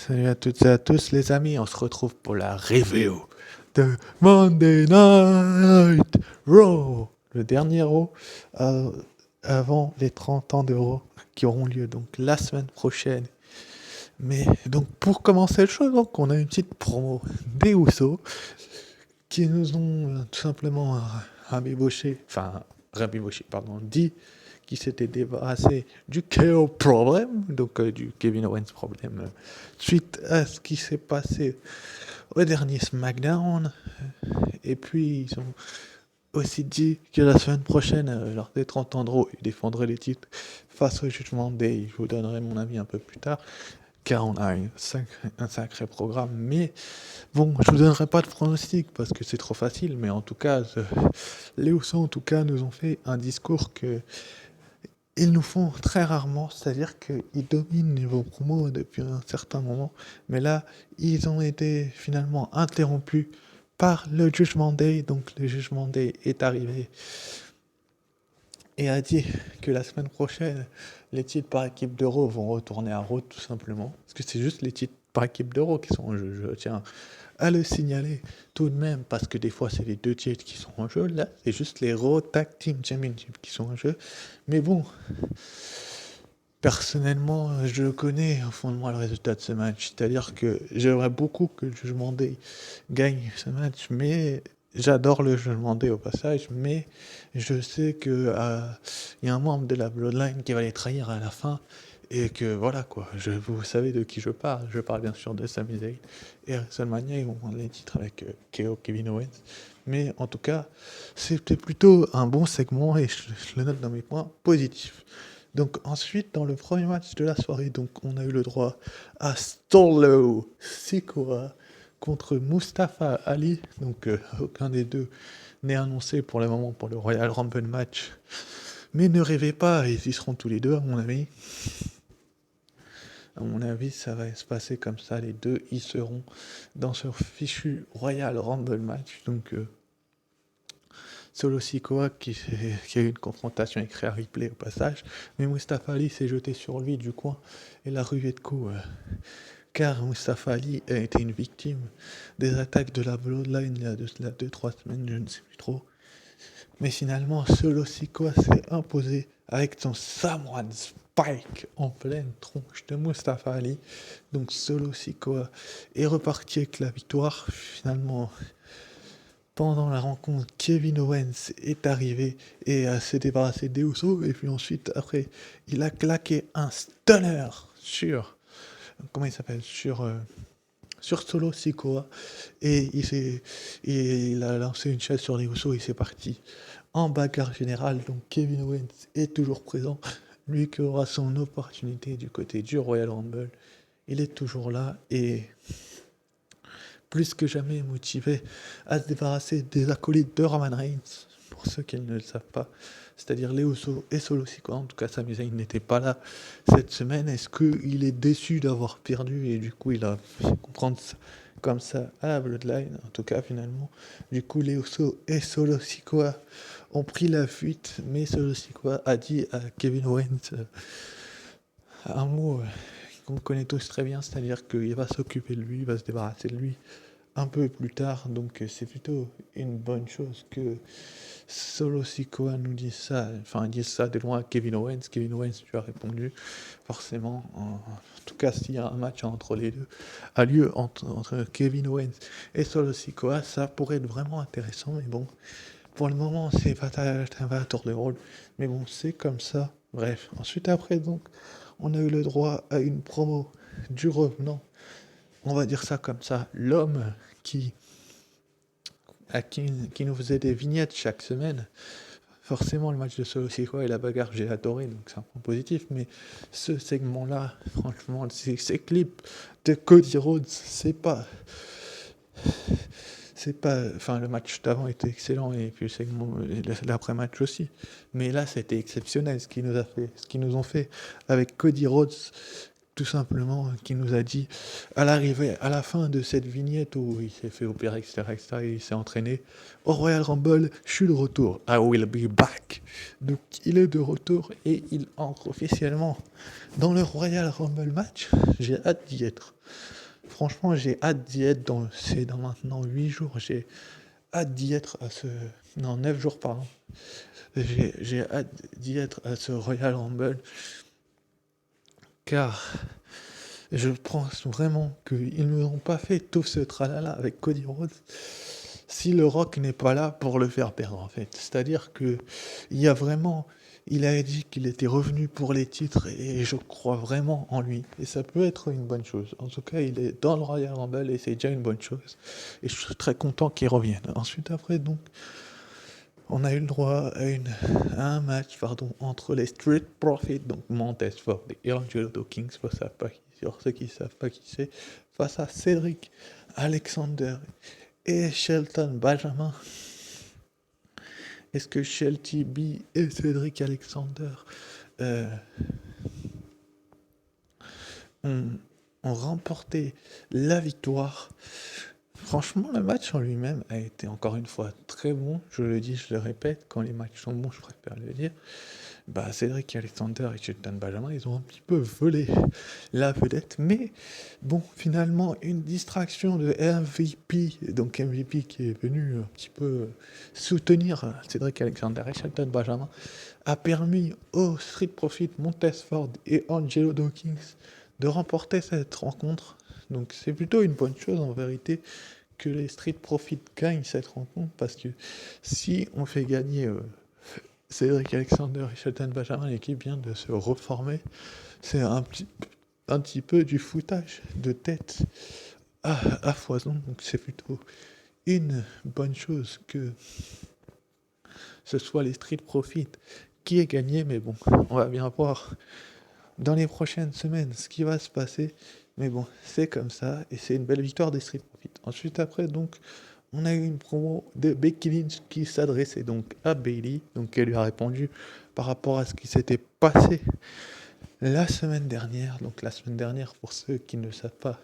Salut à toutes et à tous les amis, on se retrouve pour la review de Monday Night Raw, le dernier Raw euh, avant les 30 ans de Raw qui auront lieu donc la semaine prochaine. Mais donc pour commencer le show, donc on a une petite promo des Usos qui nous ont tout simplement rabiboché, pardon, dit qui s'était débarrassé du KO problème, donc du Kevin Owens problème, suite à ce qui s'est passé au dernier SmackDown. Et puis ils ont aussi dit que la semaine prochaine, lors des 30 ans de Raw, ils défendraient les titres face au Judgment Day. Je vous donnerai mon avis un peu plus tard, car on a un sacré programme. Mais bon, je vous donnerai pas de pronostic parce que c'est trop facile. Mais en tout cas, les Usos en tout cas nous ont fait un discours que ils nous font très rarement, c'est-à-dire qu'ils dominent niveau promo depuis un certain moment, mais là, ils ont été finalement interrompus par le Judgment Day, donc le Judgment Day est arrivé et a dit que la semaine prochaine, les titres par équipe d'Euro vont retourner à Raw tout simplement, parce que c'est juste les titres par équipe d'Euro qui sont en jeu, je tiens à le signaler tout de même, parce que des fois c'est les deux titres qui sont en jeu, là c'est juste les Raw Tag Team Championship qui sont en jeu, mais bon, personnellement, je connais au fond de moi le résultat de ce match. C'est-à-dire que j'aimerais beaucoup que le Jugement Day gagne ce match, mais j'adore le Jugement Day au passage, mais je sais que y a un membre de la Bloodline qui va les trahir à la fin. Et que voilà quoi, vous savez de qui je parle. Je parle bien sûr de Sami Zayn. Et à WrestleMania, ils vont prendre les titres avec KO Kevin Owens. Mais en tout cas, c'était plutôt un bon segment et je le note dans mes points positifs. Donc ensuite, dans le premier match de la soirée, donc on a eu le droit à Solo Sikoa contre Mustafa Ali. Donc aucun des deux n'est annoncé pour le moment pour le Royal Rumble match. Mais ne rêvez pas, ils y seront tous les deux à mon avis. À mon avis, ça va se passer comme ça. Les deux y seront dans ce fichu Royal Rumble match. Donc Solo Sikoa qui a eu une confrontation avec Rhea Ripley au passage, mais Mustafa Ali s'est jeté sur lui du coin et l'a rué de coups. Car Mustafa Ali a été une victime des attaques de la Bloodline il y a 2-3 semaines, je ne sais plus trop. Mais finalement, Solo Sikoa s'est imposé avec son Samoan Spike en pleine tronche de Mustafa Ali. Donc Solo Sikoa est reparti avec la victoire. Finalement, pendant la rencontre, Kevin Owens est arrivé et s'est débarrassé des Usos. Et puis ensuite, après, il a claqué un stunner sur... Comment il s'appelle sur Solo Sikoa. Et il a lancé une chaise sur les Usos et c'est parti en bagarre générale. Donc Kevin Owens est toujours présent. Lui qui aura son opportunité du côté du Royal Rumble. Il est toujours là et plus que jamais motivé à se débarrasser des acolytes de Roman Reigns, pour ceux qui ne le savent pas, c'est-à-dire les Usos et Solo Sikoa. En tout cas, Sami Zayn n'était pas là cette semaine. Est-ce qu'il est déçu d'avoir perdu et du coup il a fait comprendre ça, comme ça à la Bloodline? En tout cas, finalement, du coup, les Usos et Solo Sikoa ont pris la fuite, mais Solo Sikoa a dit à Kevin Owens un mot qu'on connaît tous très bien, c'est-à-dire qu'il va s'occuper de lui, il va se débarrasser de lui un peu plus tard, donc c'est plutôt une bonne chose que Solo Sikoa nous dise ça, enfin dise ça de loin à Kevin Owens. Kevin Owens lui a répondu, forcément, en tout cas s'il y a un match entre les deux, a lieu entre Kevin Owens et Solo Sikoa, ça pourrait être vraiment intéressant, mais bon, pour le moment c'est pas un tour de rôle, mais bon, c'est comme ça, bref. Ensuite après donc, on a eu le droit à une promo du revenant, on va dire ça comme ça, l'homme qui nous faisait des vignettes chaque semaine. Forcément, le match de Solo Sikoa et la bagarre, j'ai adoré, donc c'est un point positif, mais ce segment-là, franchement, ces clips de Cody Rhodes, enfin, le match d'avant était excellent, et puis le segment, l'après-match aussi. Mais là, c'était exceptionnel ce qu'ils nous ont fait avec Cody Rhodes, tout simplement, qui nous a dit, à l'arrivée, à la fin de cette vignette où il s'est fait opérer, etc., et il s'est entraîné, au Royal Rumble, je suis de retour, I will be back. Donc il est de retour et il entre officiellement dans le Royal Rumble match. J'ai hâte d'y être. Franchement, j'ai hâte d'y être c'est dans maintenant 8 jours, j'ai hâte d'y être à ce... Non, 9 jours, pardon. J'ai hâte d'y être à ce Royal Rumble, car je pense vraiment qu'ils ne n'ont pas fait tout ce tralala avec Cody Rhodes si le Rock n'est pas là pour le faire perdre, en fait. C'est-à-dire que il y a vraiment... Il a dit qu'il était revenu pour les titres et je crois vraiment en lui. Et ça peut être une bonne chose. En tout cas, il est dans le Royal Rumble et c'est déjà une bonne chose. Et je suis très content qu'il revienne. Ensuite, après, donc, on a eu le droit à un match entre les Street Profits, donc Montez Ford et Angelo Dawkins, pour ceux qui ne savent pas qui c'est, face à Cédric Alexander et Shelton Benjamin. Est-ce que Shelty B et Cédric Alexander ont remporté la victoire? Franchement, le match en lui-même a été encore une fois très bon. Je le dis, je le répète, quand les matchs sont bons, je préfère le dire. Cédric Alexander et Shelton Benjamin, ils ont un petit peu volé la vedette. Mais bon, finalement, une distraction de MVP, donc MVP qui est venu un petit peu soutenir Cédric Alexander et Shelton Benjamin, a permis aux Street Profits, Montez Ford et Angelo Dawkins de remporter cette rencontre. Donc c'est plutôt une bonne chose en vérité que les Street Profits gagnent cette rencontre, parce que si on fait gagner Cédric Alexander et Shelton Benjamin, l'équipe vient de se reformer, c'est un petit peu du foutage de tête à foison, donc c'est plutôt une bonne chose que ce soit les Street Profits qui aient gagné, mais bon, on va bien voir dans les prochaines semaines ce qui va se passer. Mais bon, c'est comme ça, et c'est une belle victoire des Street Profits. Ensuite, après, donc, on a eu une promo de Becky Lynch qui s'adressait donc à Bayley, donc elle lui a répondu par rapport à ce qui s'était passé la semaine dernière. Donc la semaine dernière, pour ceux qui ne le savent pas,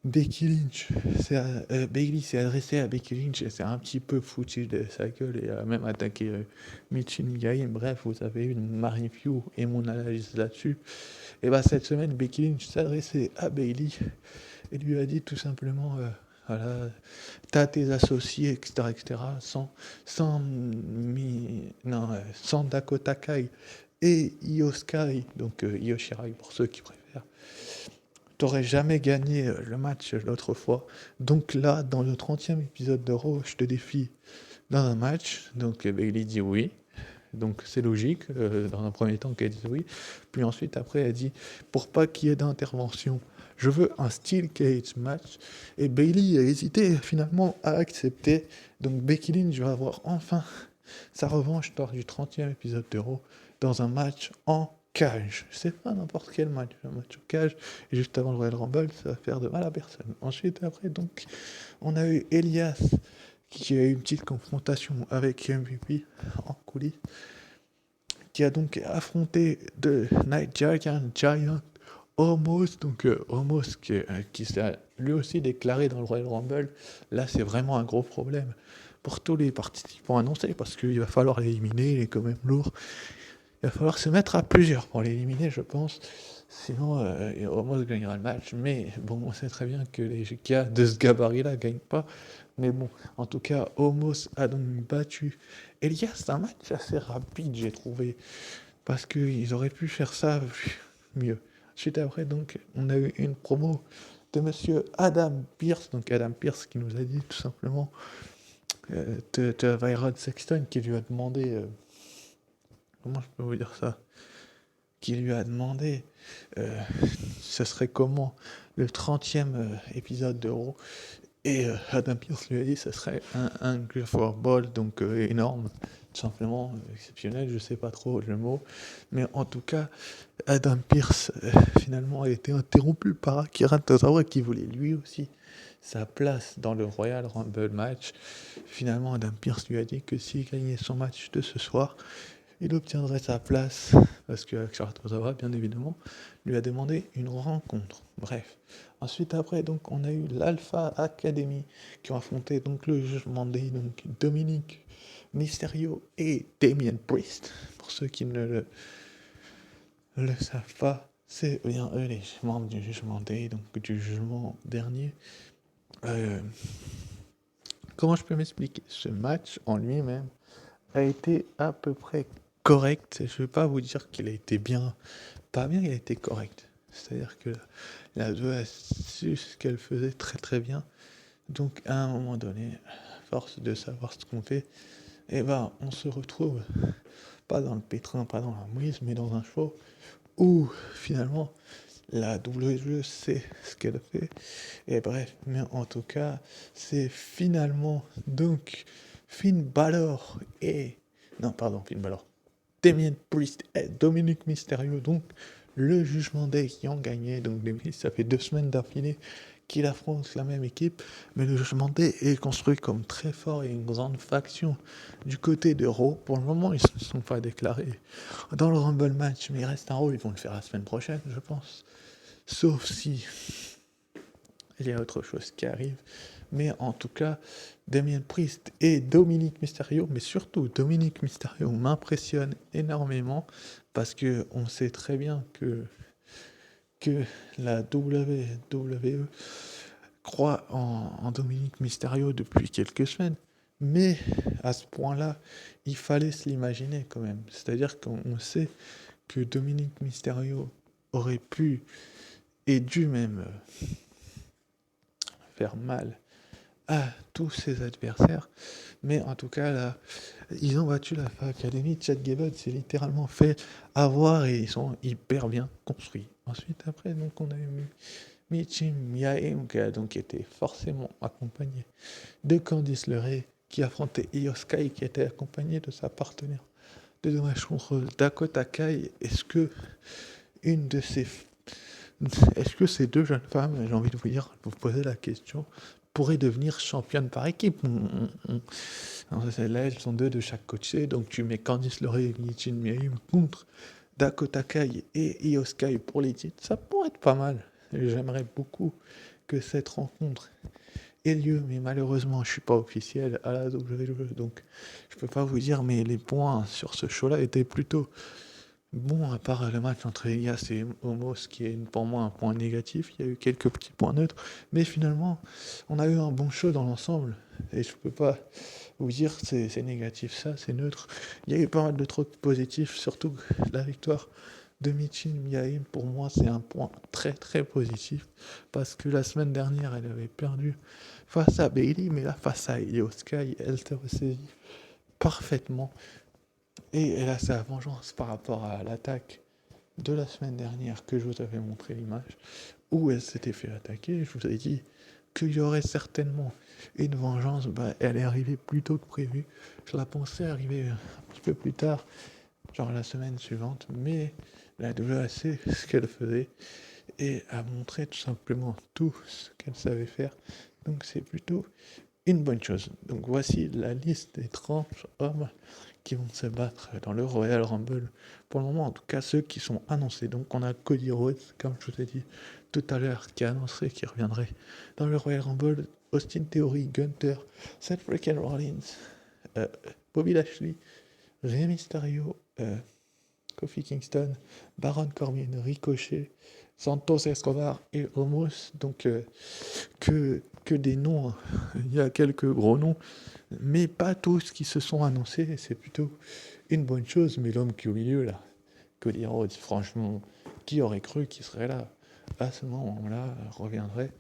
Bayley s'est adressé à Becky Lynch et s'est un petit peu foutu de sa gueule et a même attaqué Michin Gaim. Bref, vous avez eu ma review et mon analyse là-dessus. Et cette semaine, Becky Lynch s'adressait à Bayley et lui a dit tout simplement voilà, t'as tes associés, etc., sans Dakota Kai et Io Sky, donc Io Shirai pour ceux qui préfèrent. T'aurais jamais gagné le match l'autre fois. Donc là, dans le 30e épisode de Raw, je te défie dans un match. Donc Bayley dit oui. Donc c'est logique, dans un premier temps qu'elle dise oui. Puis ensuite, après, elle dit, pour pas qu'il y ait d'intervention, je veux un Steel Cage match. Et Bayley a hésité finalement à accepter. Donc Becky Lynch va avoir enfin sa revanche lors du 30e épisode de Raw dans un match en cage. C'est pas n'importe quel match, un match en cage. Et juste avant le Royal Rumble, ça va faire de mal à personne. Ensuite, après, donc, on a eu Elias qui a eu une petite confrontation avec MVP en coulisses, qui a donc affronté de Night Giant Omos, donc Omos qui s'est lui aussi déclaré dans le Royal Rumble. Là, c'est vraiment un gros problème pour tous les participants annoncés, parce qu'il va falloir l'éliminer, il est quand même lourd. Il va falloir se mettre à plusieurs pour l'éliminer, je pense. Sinon, Omos gagnera le match. Mais bon, on sait très bien que les gars de ce gabarit-là ne gagnent pas. Mais bon, en tout cas, Omos a donc battu Elias. C'est un match assez rapide, j'ai trouvé. Parce qu'ils auraient pu faire ça mieux. Ensuite, après, donc, on a eu une promo de monsieur Adam Pearce. Donc, Adam Pearce qui nous a dit tout simplement de Byron Sexton qui lui a demandé. Comment je peux vous dire ça? Qui lui a demandé ce serait comment le 30e épisode de Raw. Et Adam Pearce lui a dit ce serait un for ball, donc énorme, tout simplement exceptionnel, je sais pas trop le mot. Mais en tout cas, Adam Pearce finalement a été interrompu par Akira Tozawa qui voulait lui aussi sa place dans le Royal Rumble match. Finalement, Adam Pearce lui a dit que s'il gagnait son match de ce soir, il obtiendrait sa place parce que Akira Tozawa, bien évidemment, lui a demandé une rencontre. Bref. Ensuite, après, donc, on a eu l'Alpha Academy qui ont affronté donc le Jugement Day, donc Dominique Mysterio et Damien Priest. Pour ceux qui ne le savent pas, c'est bien eux les membres du Jugement Day, donc du jugement dernier. Euh, comment je peux m'expliquer? Ce match en lui-même a été à peu près correct. Je ne vais pas vous dire qu'il a été bien, pas bien, il a été correct. C'est-à-dire que la 2 a su ce qu'elle faisait très très bien. Donc à un moment donné, à force de savoir ce qu'on fait, eh ben on se retrouve pas dans le pétrin, pas dans la mouise, mais dans un show où finalement la WWE sait ce qu'elle fait. Et bref, mais en tout cas, c'est finalement donc Finn Balor et... Non, pardon, Finn Balor. Damien Priest et Dominique Mysterio, donc le Jugement Day qui ont gagné. Donc ça fait 2 semaines d'affilée qu'il affronte la même équipe, mais le Jugement Day est construit comme très fort et une grande faction du côté de Raw. Pour le moment, ils ne se sont pas déclarés dans le Rumble match, mais il reste un Raw, ils vont le faire la semaine prochaine, je pense. Sauf si il y a autre chose qui arrive. Mais en tout cas, Damien Priest et Dominique Mysterio, mais surtout Dominique Mysterio m'impressionne énormément parce que on sait très bien que la WWE croit en Dominique Mysterio depuis quelques semaines. Mais à ce point-là, il fallait se l'imaginer quand même. C'est-à-dire qu'on sait que Dominique Mysterio aurait pu et dû même faire mal à tous ses adversaires. Mais en tout cas, là, ils ont battu la FA Academy. Chad Gable s'est littéralement fait avoir et ils sont hyper bien construits. Ensuite, après, donc, on a eu Michim Yaim qui a donc été forcément accompagné de Candice LeRae qui affrontait Io Sky qui était accompagné de sa partenaire de dommage contre Dakota Kai. Est-ce que ces 2 jeunes femmes, j'ai envie de vous poser la question, pourraient devenir championnes par équipe? Là, elles sont 2 de chaque côté, donc tu mets Candice LeRae et Michin Miaim contre Dakota Kai et Io Sky pour les titres. Ça pourrait être pas mal. J'aimerais beaucoup que cette rencontre ait lieu, mais malheureusement, je suis pas officiel à la WWE, donc je peux pas vous dire, mais les points sur ce show-là étaient plutôt bon, à part le match entre Elias et Omos, qui est pour moi un point négatif, il y a eu quelques petits points neutres, mais finalement, on a eu un bon show dans l'ensemble, et je peux pas vous dire c'est négatif ça, c'est neutre. Il y a eu pas mal de trucs positifs, surtout la victoire de Michin Miaim, pour moi, c'est un point très très positif, parce que la semaine dernière, elle avait perdu face à Bayley, mais là, face à Io Sky, elle s'est ressaisie parfaitement. Et elle a sa vengeance par rapport à l'attaque de la semaine dernière que je vous avais montré l'image, où elle s'était fait attaquer. Je vous avais dit qu'il y aurait certainement une vengeance. Elle est arrivée plus tôt que prévu. Je la pensais arriver un petit peu plus tard, genre la semaine suivante, mais la WWE sait ce qu'elle faisait et a montré tout simplement tout ce qu'elle savait faire. Donc c'est plutôt une bonne chose. Donc voici la liste des 30 hommes qui vont se battre dans le Royal Rumble. Pour le moment, en tout cas, ceux qui sont annoncés. Donc on a Cody Rhodes, comme je vous ai dit tout à l'heure, qui a annoncé qu'il reviendrait dans le Royal Rumble. Austin Theory, Gunther, Seth freaking Rollins, Bobby Lashley, Rey Mysterio, Kofi Kingston, Baron Corbin, Ricochet, Santos Escobar et Omos. Donc que des noms, hein. Il y a quelques gros noms, mais pas tous qui se sont annoncés, c'est plutôt une bonne chose. Mais l'homme qui est au milieu, là, Cody Rhodes, franchement, qui aurait cru qu'il serait là à ce moment-là, reviendrait?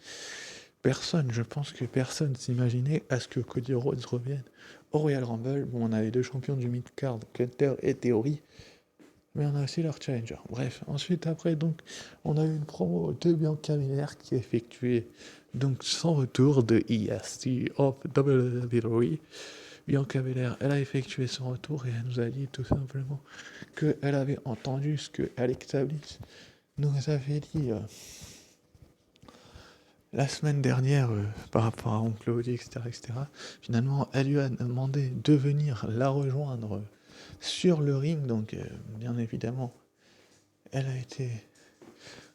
Personne, je pense que personne s'imaginait à ce que Cody Rhodes revienne au Royal Rumble. Bon, on a les 2 champions du mid-card, Gunther et Theory, mais on a aussi leur challenger. Bref, ensuite, après, donc, on a eu une promo de Bianca Belair qui a effectué donc son retour de EST of WWE. Bianca Belair, elle a effectué son retour et elle nous a dit tout simplement qu'elle avait entendu ce que Alexa Bliss nous avait dit la semaine dernière par rapport à Oncle Cody, etc., etc. Finalement, elle lui a demandé de venir la rejoindre sur le ring. Donc, bien évidemment, elle a été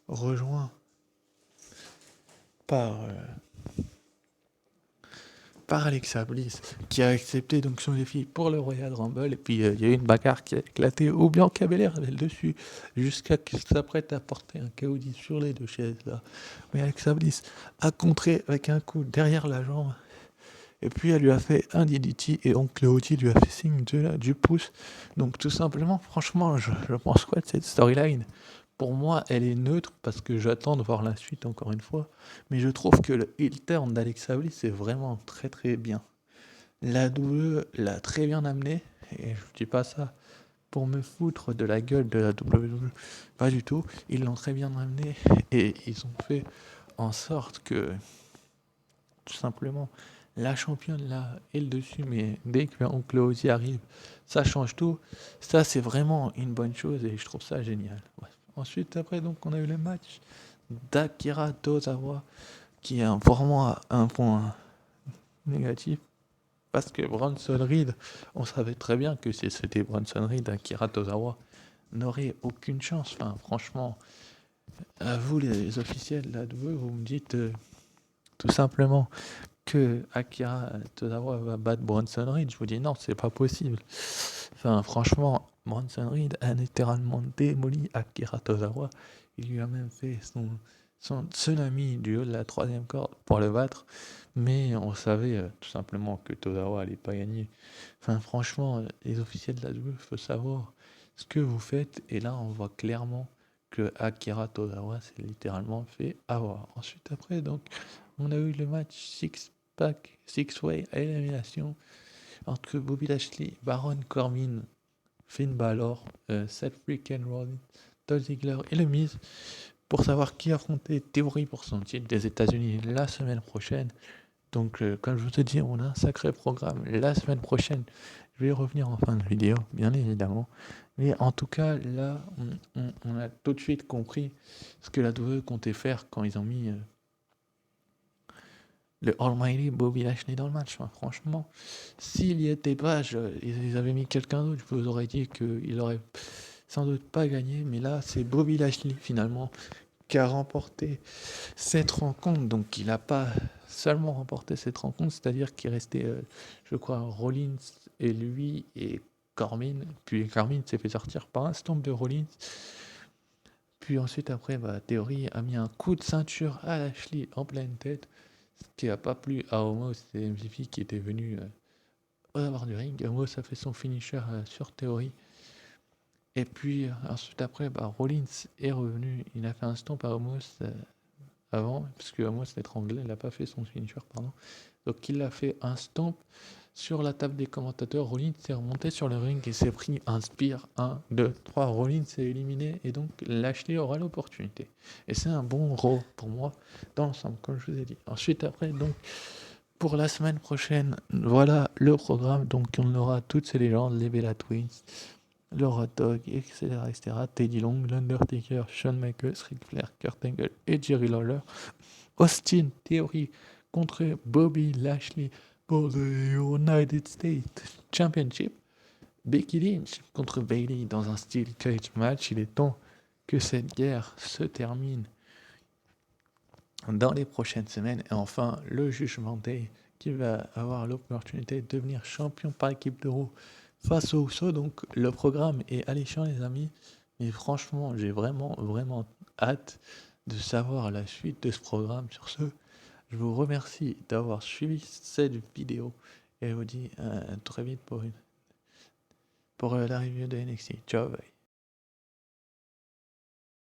rejointe par Alexa Bliss, qui a accepté donc son défi pour le Royal Rumble. Et puis il y a eu une bagarre qui a éclaté où Bianca Belair avait le dessus jusqu'à qu'elle s'apprête à porter un KO10 sur les deux chaises là. Mais Alexa Bliss a contré avec un coup derrière la jambe. Et puis elle lui a fait un DDT et donc Claudio lui a fait signe du pouce. Donc tout simplement, franchement, je pense quoi de cette storyline? Pour moi, elle est neutre parce que j'attends de voir la suite encore une fois. Mais je trouve que le heel turn d'Alexa Bliss est vraiment très très bien. La WWE l'a très bien amené. Et je dis pas ça pour me foutre de la gueule de la WWE. Pas du tout. Ils l'ont très bien amené. Et ils ont fait en sorte que tout simplement la championne là est le dessus, mais dès que Oncle Ozzy arrive, ça change tout. Ça, c'est vraiment une bonne chose et je trouve ça génial. Ouais. Ensuite, après, donc, on a eu le match d'Akira Tozawa qui est vraiment un point négatif parce que Bronson Reed, on savait très bien que si c'était Bronson Reed, Akira Tozawa n'aurait aucune chance. Enfin, franchement, à vous les officiels là de vous me dites tout simplement que Akira Tozawa va battre Bronson Reed. Je vous dis non, c'est pas possible. Enfin, franchement, Bronson Reed a littéralement démoli Akira Tozawa. Il lui a même fait son tsunami du haut de la troisième corde pour le battre. Mais on savait tout simplement que Tozawa allait pas gagner. Enfin, franchement, les officiels de la WWE, il faut savoir ce que vous faites. Et là, on voit clairement que Akira Tozawa s'est littéralement fait avoir. Ensuite, après, donc, on a eu le match Six-Way à élimination entre Bobby Lashley, Baron Corbin, Finn Balor, Seth Freaking Rollins, Dolph Ziggler et le Miz pour savoir qui affrontait Theory pour son titre des États-Unis la semaine prochaine. Donc, comme je vous ai dit, on a un sacré programme la semaine prochaine. Je vais y revenir en fin de vidéo, bien évidemment. Mais en tout cas, là, on a tout de suite compris ce que la WWE comptait faire quand ils ont mis le Almighty Bobby Lashley dans le match. Enfin, franchement, s'il n'y était pas, ils avaient mis quelqu'un d'autre, je vous aurais dit qu'il aurait sans doute pas gagné. Mais là, c'est Bobby Lashley finalement qui a remporté cette rencontre. Donc, il n'a pas seulement remporté cette rencontre, c'est-à-dire qu'il restait, je crois, Rollins et lui et Corbin. Puis Corbin s'est fait sortir par un stomp de Rollins. Puis ensuite, après, Theory a mis un coup de ceinture à Lashley en pleine tête, ce qui n'a pas plu à Omos et MVP qui était venu au bord du ring. Omos a fait son finisher sur Theory. Et puis ensuite, après, Rollins est revenu. Il a fait un stomp à Omos avant, parce que Omos l'étranglait, il n'a pas fait son finisher, pardon. Donc il a fait un stomp sur la table des commentateurs. Rollins s'est remonté sur le ring et s'est pris un spear. 1, 2, 3. Rollins s'est éliminé et donc Lashley aura l'opportunité. Et c'est un bon Raw pour moi dans l'ensemble, comme je vous ai dit. Ensuite, après, donc, pour la semaine prochaine, voilà le programme. Donc on aura toutes ces légendes, les Bella Twins, le Hot Dog, etc., etc. Teddy Long, l'Undertaker, Shawn Michaels, Ric Flair, Kurt Angle et Jerry Lawler. Austin Theory contre Bobby Lashley pour le United States Championship. Becky Lynch contre Bayley dans un steel cage match. Il est temps que cette guerre se termine dans les prochaines semaines. Et enfin, le Judgment Day qui va avoir l'opportunité de devenir champion par équipe d'Euro face au Uso. Donc le programme est alléchant, les amis. Mais franchement, j'ai vraiment hâte de savoir la suite de ce programme. Sur ce, je vous remercie d'avoir suivi cette vidéo et je vous dis très vite pour la review de NXT. Ciao, bye.